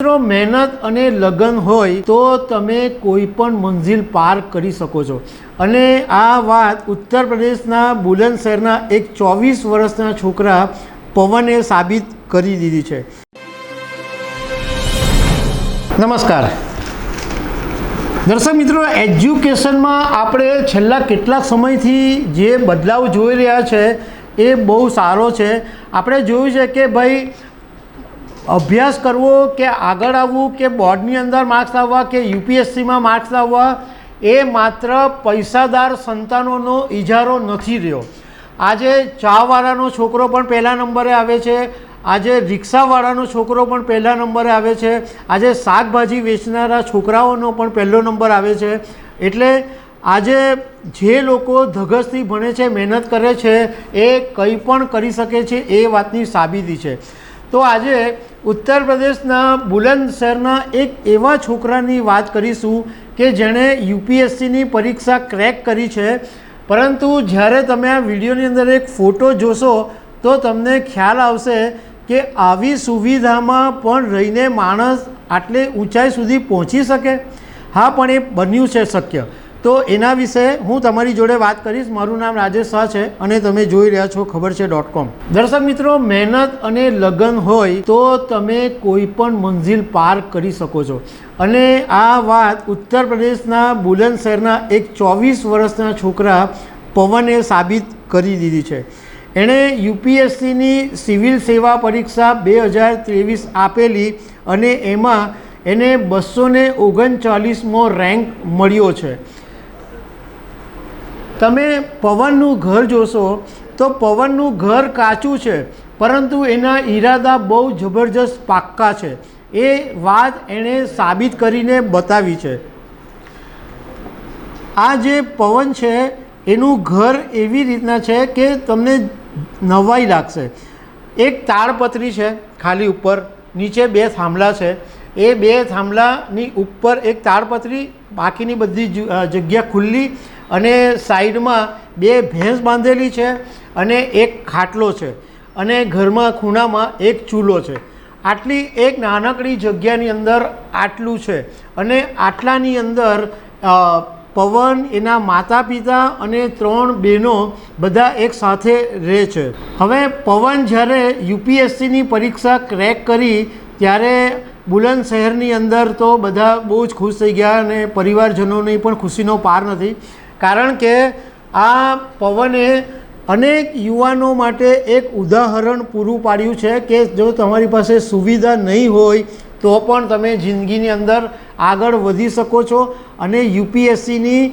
મિત્રો મહેનત અને લગન હોય તો તમે કોઈ પણ મંજિલ પાર કરી શકો છો અને આ વાત ઉત્તર પ્રદેશના બુલંદશહેરના એક 24 વર્ષના છોકરા પવને સાબિત કરી દીધી છે। નમસ્કાર દર્શક મિત્રો, એજ્યુકેશનમાં આપણે છેલ્લા કેટલાક સમયથી જે બદલાવ જોઈ રહ્યા છે એ બહુ સારો છે। આપણે જોયું છે કે ભાઈ અભ્યાસ કરવો કે આગળ આવવું કે બોર્ડની અંદર માર્ક્સ લાવવા કે યુપીએસસીમાં માર્ક્સ લાવવા એ માત્ર પૈસાદાર સંતાનોનો ઇજારો નથી રહ્યો। આજે ચાવાળાનો છોકરો પણ પહેલા નંબરે આવે છે, આજે રિક્ષાવાળાનો છોકરો પણ પહેલા નંબરે આવે છે, આજે શાકભાજી વેચનારા છોકરાઓનો પણ પહેલો નંબર આવે છે। એટલે આજે જે લોકો ધગશથી ભણે છે, મહેનત કરે છે, એ કંઈ પણ કરી શકે છે એ વાતની સાબિતી છે। તો આજે ઉત્તર પ્રદેશના બુલંદશહેરના એક એવા છોકરાની વાત કરીશું કે જેણે યુપીએસસીની પરીક્ષા ક્રેક કરી છે, પરંતુ જ્યારે તમે આ વિડીયોની અંદર એક ફોટો જોશો તો તમને ખ્યાલ આવશે કે આવી સુવિધામાં પણ રહીને માણસ આટલે ઊંચાઈ સુધી પહોંચી શકે। હા, પણ એ બન્યું છે શક્ય। તો એના વિશે હું તમારી જોડે વાત કરીશ। મારું નામ રાજેશ શાહ છે અને તમે જોઈ રહ્યા છો ખબર છે .com। દર્શક મિત્રો, મહેનત અને લગન હોય તો તમે કોઈ પણ મંજિલ પાર કરી શકો છો અને આ વાત ઉત્તર પ્રદેશના બુલંદશહેરના એક 24 વર્ષના છોકરા પવને સાબિત કરી દીધી છે। એણે યુપીએસસીની સિવિલ સેવા પરીક્ષા 2023 આપેલી અને એમાં એને 239મો રેન્ક મળ્યો છે। તમે પવનનું ઘર જોશો તો પવનનું ઘર કાચું છે, પરંતુ એના ઈરાદા બહુ જબરજસ્ત પાક્કા છે। એ વાત એણે સાબિત કરીને બતાવી છે। આ જે પવન છે એનું ઘર એવી રીતના છે કે તમને નવાઈ લાગશે। એક તાડપત્રી છે ખાલી ઉપર, નીચે 2 થાંભલા છે, એ 2 થાંભલાની ઉપર એક તાડપત્રી, બાકીની બધી જગ્યા ખુલ્લી અને સાઈડમાં 2 ભેંસ બાંધેલી છે અને એક ખાટલો છે અને ઘરમાં ખૂણામાં એક ચૂલો છે। આટલી એક નાનકડી જગ્યાની અંદર આટલું છે અને આટલાની અંદર પવન, એના માતા પિતા અને 3 બહેનો બધા એક સાથે રહે છે। હવે પવન જ્યારે યુપીએસસીની પરીક્ષા ક્રેક કરી ત્યારે બુલંદશહેરની અંદર તો બધા બહુ જ ખુશ થઈ ગયા અને પરિવારજનોની પણ ખુશીનો પાર નથી, કારણ કે આ પવને અનેક યુવાનો માટે એક ઉદાહરણ પૂરું પાડ્યું છે કે જો તમારી પાસે સુવિધા નહીં હોય તો પણ તમે જિંદગીની અંદર આગળ વધી શકો છો અને યુપીએસસીની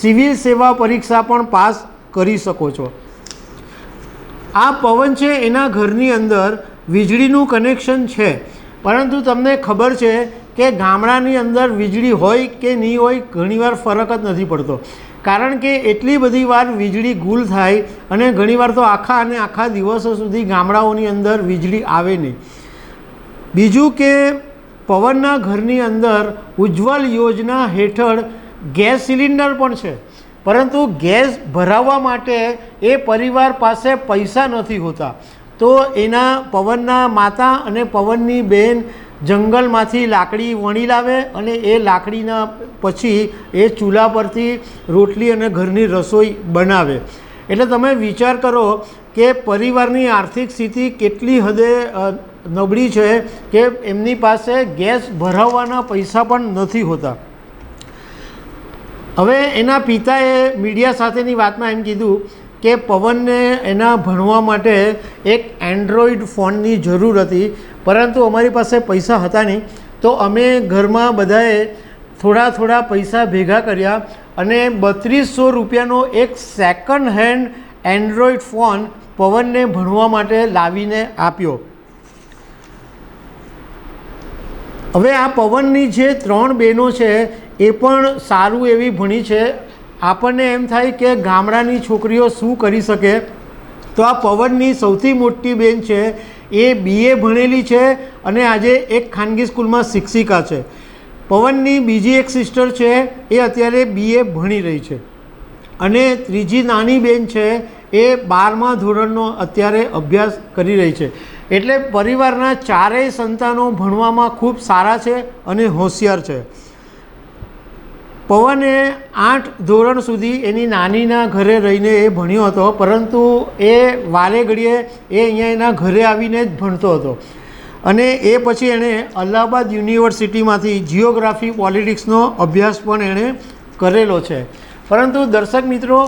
સિવિલ સેવા પરીક્ષા પણ પાસ કરી શકો છો। આ પવન છે એના ઘરની અંદર વીજળીનું કનેક્શન છે, પરંતુ તમને ખબર છે કે ગામડાની અંદર વીજળી હોય કે નહીં હોય ઘણીવાર ફરક જ નથી પડતો, કારણ કે એટલી બધી વાર વીજળી ગુલ થાય અને ઘણીવાર તો આખા દિવસો સુધી ગામડાઓની અંદર વીજળી આવે નહીં। બીજું કે પવનના ઘરની અંદર ઉજ્જવલ યોજના હેઠળ ગેસ સિલિન્ડર પણ છે, પરંતુ ગેસ ભરાવવા માટે એ પરિવાર પાસે પૈસા નથી હોતા, તો એના પવનના માતા અને પવનની બહેન જંગલમાંથી લાકડી વણી લાવે અને એ લાકડીના પછી એ ચૂલા પરથી રોટલી અને ઘરની રસોઈ બનાવે। એટલે તમે વિચાર કરો કે પરિવારની આર્થિક સ્થિતિ કેટલી હદે નબળી છે કે એમની પાસે ગેસ ભરાવવાના પૈસા પણ નથી હોતા। હવે એના પિતાએ મીડિયા સાથેની વાતમાં એમ કીધું કે પવનને એના ભણવા માટે એક એન્ડ્રોઈડ ફોનની જરૂર હતી, પરંતુ અમારી પાસે પૈસા હતા નહીં, તો અમે ઘરમાં બધાએ થોડા પૈસા ભેગા કર્યા અને 3200 રૂપિયાનો એક સેકન્ડ હેન્ડ એન્ડ્રોઈડ ફોન પવનને ભણવા માટે લાવીને આપ્યો। હવે આ પવનની જે 3 બહેનો છે એ પણ સારું એવી ભણી છે। આપણને એમ થાય કે ગામડાની છોકરીઓ શું કરી શકે, તો આ પવનની સૌથી મોટી બહેન છે એ BA ભણેલી છે અને આજે એક ખાનગી સ્કૂલમાં શિક્ષિકા છે। પવનની બીજી એક સિસ્ટર છે એ અત્યારે BA ભણી રહી છે અને ત્રીજી નાની બહેન છે એ 12મા ધોરણનો અત્યારે અભ્યાસ કરી રહી છે। એટલે પરિવારના ચારેય સંતાનો ભણવામાં ખૂબ સારા છે અને હોશિયાર છે. પવને 8 ધોરણ સુધી એની નાનીના ઘરે રહીને એ ભણ્યો હતો, પરંતુ એ વારે ઘડીએ અહીંયા એના ઘરે આવીને જ ભણતો હતો. અને એ પછી એણે અલ્હાબાદ યુનિવર્સિટીમાંથી જિયોગ્રાફી પોલિટિક્સનો અભ્યાસ પણ એણે કરેલો છે. પરંતુ દર્શક મિત્રો,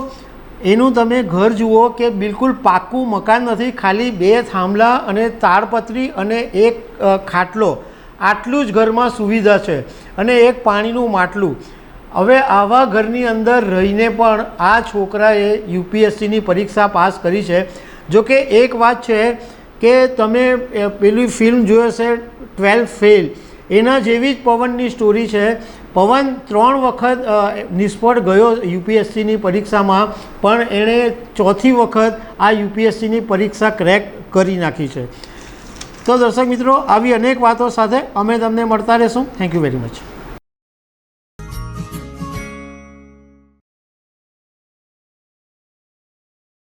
એનું તમે ઘર જુઓ કે બિલકુલ પાક્કું મકાન નથી, ખાલી 2 થાંભલા અને તાડપત્રી અને એક ખાટલો, આટલું જ ઘરમાં સુવિધા છે અને એક પાણીનું માટલું. હવે આવા ઘરની અંદર રહીને પણ આ છોકરાએ યુપીએસસીની પરીક્ષા પાસ કરી છે. જોકે એક વાત છે કે તમે પેલી ફિલ્મ જોઈ હશે 12 ફેલ, એના જેવી જ પવનની સ્ટોરી છે. પવન 3 વખત નિષ્ફળ ગયો યુપીએસસીની પરીક્ષામાં, પણ એણે 4થી વખત આ યુપીએસસીની પરીક્ષા ક્રેક કરી નાખી છે. તો દર્શક મિત્રો, આવી અનેક વાતો સાથે અમે તમને મળતા રહીશું. Thank you very much.